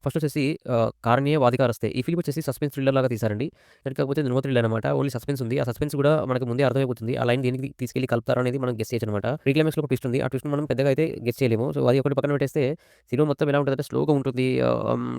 First వచ్చేసి 'కారణీయ వాదికారస్తే' ఈ film వచ్చేసి సస్పెన్స్ థ్రిల్లర్ లాగా తీశారండి. కానీ కాకపోతే ఇది నో థ్రిల్ అనమాట. ఓన్లీ సస్పెన్స్ ఉంది. ఆ సస్పెన్స్ కూడా మనకు ముందే అర్థమైపోతుంది. ఆ లైన్ దేనికి తీసుకెళ్ళి కలుపుతారు అనేది మనం గెస్ చేయొచ్చనమాట. ప్రీ క్లైమాక్స్‌లో ఒక ట్విస్ట్ ఉంది. ఆ ట్విస్ట్ మనం పెద్దగా అయితే గెస్ చేయలేము. సో, అది ఒకటి పక్కన పెట్టేస్తే సినిమా మొత్తం ఎలా ఉంటదంటే స్లోగా ఉంటుంది.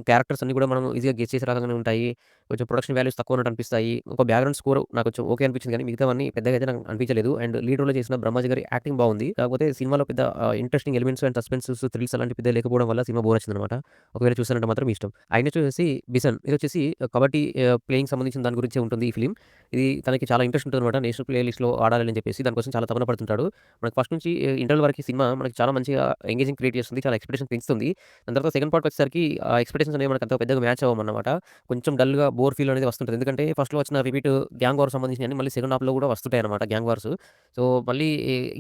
క్యారెక్టర్స్ అన్నీ కూడా మనం ఈజీగా గెస్ చేసే రకంగానే ఉంటాయి. కొంచెం ప్రొడక్షన్ వాల్యూస్ తక్కువ ఉన్నట్టు అనిపిస్తాయి. ఒక బ్యాక్‌గ్రౌండ్ స్కోర్ నాకు కొంచెం ఓకే అనిపించింది కానీ మిగతావన్నీ పెద్దగా అయితే నాకు అనిపించలేదు. అండ్ లీడ్ రోల్‌లో చేసిన బ్రహ్మాజీ గారి యాక్టింగ్ బాగుంది. కాకపోతే సినిమాలో పెద్ద interesting elements and suspenses, thrills అలాంటివి పెద్దగా లేకపోవడం వల్ల సినిమా బోర్ వచ్చిందనమాట. ఒకవేళ చూసారంటే మాత్రం మీ ఇష్టం. ఆయన వచ్చేసి 'బిసన్' ఇదొచ్చేసి కబడ్డీ ప్లేయింగ్ సంబంధించిన దాని గురించే ఉంటుంది ఈ ఫిల్మ్. ఇది తనకి చాలా ఇంట్రెస్ట్ ఉంటదనమాట. నేషనల్ ప్లే లిస్ట్‌లో ఆడాలని చెప్పేసి దానికోసం చాలా తపన పడుతుంటాడు. మనకు ఫస్ట్ నుంచి ఇంటర్వల్ వరకు ఈ సినిమా మనకి చాలా మంచిగా ఎంగేజింగ్ క్రియేట్ చేస్తుంది. చాలా ఎక్స్‌పెక్టేషన్ పెంచుతుంది. దాని తర్వాత సెకండ్ పార్ట్‌కి వచ్చేసరికి ఆ ఎక్స్‌పెక్టేషన్స్ అనేవి మనకు అంత పెద్దగా మ్యాచ్ అవ్వమన్నమాట. కొంచెం డల్‌గా బోర్ ఫీల్ అనేది వస్తుంటది. ఎందుకంటే ఫస్ట్‌లో వచ్చిన రిపీట్ గ్యాంగ్ వార్ సంబంధించినయన్ని మళ్ళీ సెకండ్ హాఫ్‌లో కూడా వస్తుంటాయన్నమాట గ్యాంగ్ వార్స్. సో, మళ్ళీ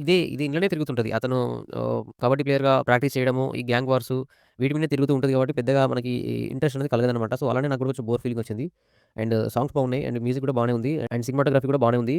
ఇది ఇంట్లోనే తిరుగుతుంటది. అతను కబడ్డీ ప్లేయర్‌గా ప్రాక్టీస్ చేయడము, ఈ గ్యాంగ్ వార్సు వీటి మీదనే తిరుగుతూ ఉంటది కాబట్టి పెద్దగా మనకి ఇంట్రెస్ట్ అనేది కలగదనమాట. సో, అలానే నాకు కూడా కొంచెం బోర్ ఫీలింగ్ వచ్చింది. అండ్ సాంగ్స్ బాగున్నాయి. అండ్ మ్యూజిక్ కూడా బానే ఉంది. అండ్ సినిమాటోగ్రఫీ కూడా బానే ఉంది.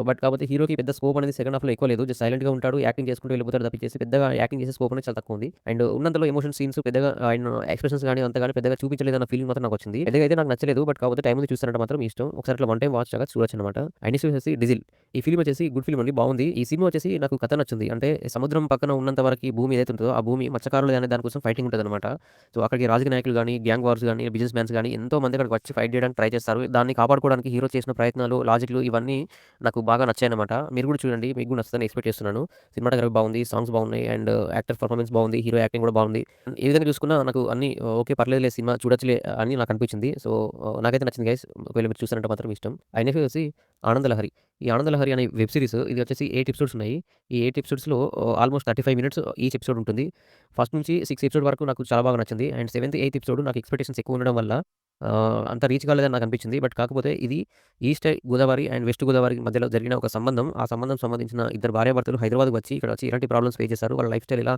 బట్ కాకపోతే హీరోకి పెద్ద స్కోప్ అనేది సెకండ్ హాఫ్‌లో ఎక్కువ లేదు. జస్ట్ సైలెంట్‌గా ఉంటాడు. యాక్టింగ్ చేసుకుంటూ వెళ్ళిపోతాడు తప్పించేసి పెద్దగా యాక్టింగ్ చేసే స్కోప్ అనేది చాలా తక్కువ ఉంది. అండ్ ఉన్నంతలో ఎమోషన్ సీన్స్ పెద్దగా ఆయన ఎక్స్‌ప్రెషన్స్ గాని అంత గాని పెద్దగా చూపించలేదన్న ఫీలింగ్ మాత్రం నాకొచ్చింది. పెద్దగా అయితే నాకు నచ్చలేదు. బట్ కాకపోతే టైం ఉంది చూస్తానంటే మాత్రం మీ ఇష్టం. ఒకసారి అట్లా వన్ టైమ్ వాచ్ లాగా చూడొచ్చనమాట. అండ్ నెక్స్ట్ వచ్చేసి 'డిజిల్' ఈ ఫిల్మ్ వచ్చేసి గుడ్ ఫిల్మ్ అండి. బాగుంది. ఈ సినిమా వచ్చేసి నాకు కథ నచ్చింది. అంటే సముద్రం పక్కన ఉన్నంత వరకి భూమి ఏదైతే ఉంటదో ఆ భూమి మత్స్యకారులది అనే దాని కోసం ఫైటింగ్ ఉంటదనమాట. సో, అక్కడికి రాజకీయ నాయకులు గాని, గ్యాంగ్ వార్స్ గాని, బిజినెస్ మ్యాన్స్ గాని ఎంతో మంది అక్కడికి వచ్చి ఫైట్ చేయడానికి ట్రై చేస్తారు. దాన్ని కాపాడుకోవడానికి హీరో చేసిన ప్రయత్నాలు, లాజిక్‌లు ఇవన్నీ నాకు బాగా నచ్చాయన్నమాట. మీరు కూడా చూడండి. మీకు కూడా నచ్చుతదని ఎక్స్‌పెక్ట్ చేస్తున్నాను. సినిమాటోగ్రఫీ బాగుంది. సాంగ్స్ బాగున్నాయి. అండ్ యాక్టర్ పెర్ఫార్మన్స్ బాగుంది. హీరో యాక్టింగ్ కూడా బాగుంది. ఏ విధంగా చూసుకున్నా నాకు అన్నీ ఓకే పర్లేదులే సినిమా చూడొచ్చులే అని నాకు అనిపించింది. సో, నాకైతే నచ్చింది గైస్. ఒకవేళ మీరు చూసారంటే మాత్రం మీ ఇష్టం. ఆయన వచ్చేసి 'ఆనందలహరి.' ఈ 'ఆనందలహరి' అనే వెబ్ సీరీస్ ఇది వచ్చేసి 8 ఎపిసోడ్స్ ఉన్నాయి. ఈ 8 ఎపిసోడ్స్‌లో ఆల్‌మోస్ట్ 35 మినిట్స్ ఈచ్ ఎపిసోడ్ ఉంటుంది. ఫస్ట్ నుంచి 6 ఎపిసోడ్ వరకు నాకు చాలా బాగా నచ్చింది. అండ్ సెవెంత్, ఎయిత్ ఎపిసోడ్ నాకు ఎక్స్‌పెక్టేషన్స్ ఎక్కువ ఉండడం వల్ల అంత రీచ్ కాలేదని నాకు అనిపించింది. బట్ కాకపోతే ఇది east Godavari and west Godavari మధ్యలో జరిగిన ఒక సంబంధం. ఆ సంబంధం సంబంధించిన ఇద్దరు భార్యాభర్తలు హైదరాబాద్‌కి వచ్చి ఇక్కడ వచ్చి ఎలాంటి ప్రాబ్లమ్స్ ఫేస్ చేశారు. వాళ్ళ లైఫ్ స్టైల్ ఎలా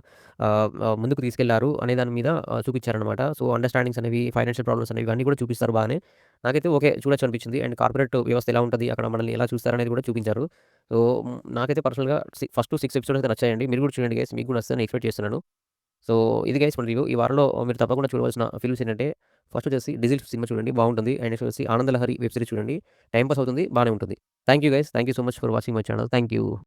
ముందుకు తీసుకెళ్లారు అనే దాని మీద చూపించారనమాట. సో, అండర్‌స్టాండింగ్స్ అనేవి, ఫైనాన్షియల్ ప్రాబ్లమ్స్ అనేవి ఇవన్నీ కూడా చూపిస్తారు బానే. నాకైతే ఓకే. చూడొచ్చు అనిపించింది. అండ్ కార్పొరేట్ వ్యవస్థ ఎలా ఉంటది, అక్కడ మనల్ని ఎలా చూస్తారనేది కూడా చూపించారు. సో, నాకైతే పర్సనల్‌గా ఫస్ట్ 6 ఎపిసోడ్స్ అయితే నచ్చాయండి. మీరు కూడా చూడండి గైస్. మీకు కూడా నచ్చుతదని ఎక్స్‌పెక్ట్ చేస్తున్నాను. సో, ఇది గైస్ మన రివ్యూ. ఈ వారంలో మీరు తప్పకుండా చూడవలసిన ఫిల్మ్స్ ఏంటంటే, ఫస్ట్ వచ్చేసి 'డీజిల్' సినిమా చూడండి బాగుంటుంది. అండ్ నెక్స్ట్ వచ్చేసి 'ఆనందలహరి' వెబ్ సీరీస్ చూడండి. టైమ్ పాస్ అవుతుంది. బానే ఉంటుంది. Thank you guys. Thank you so much for watching my channel. Thank you.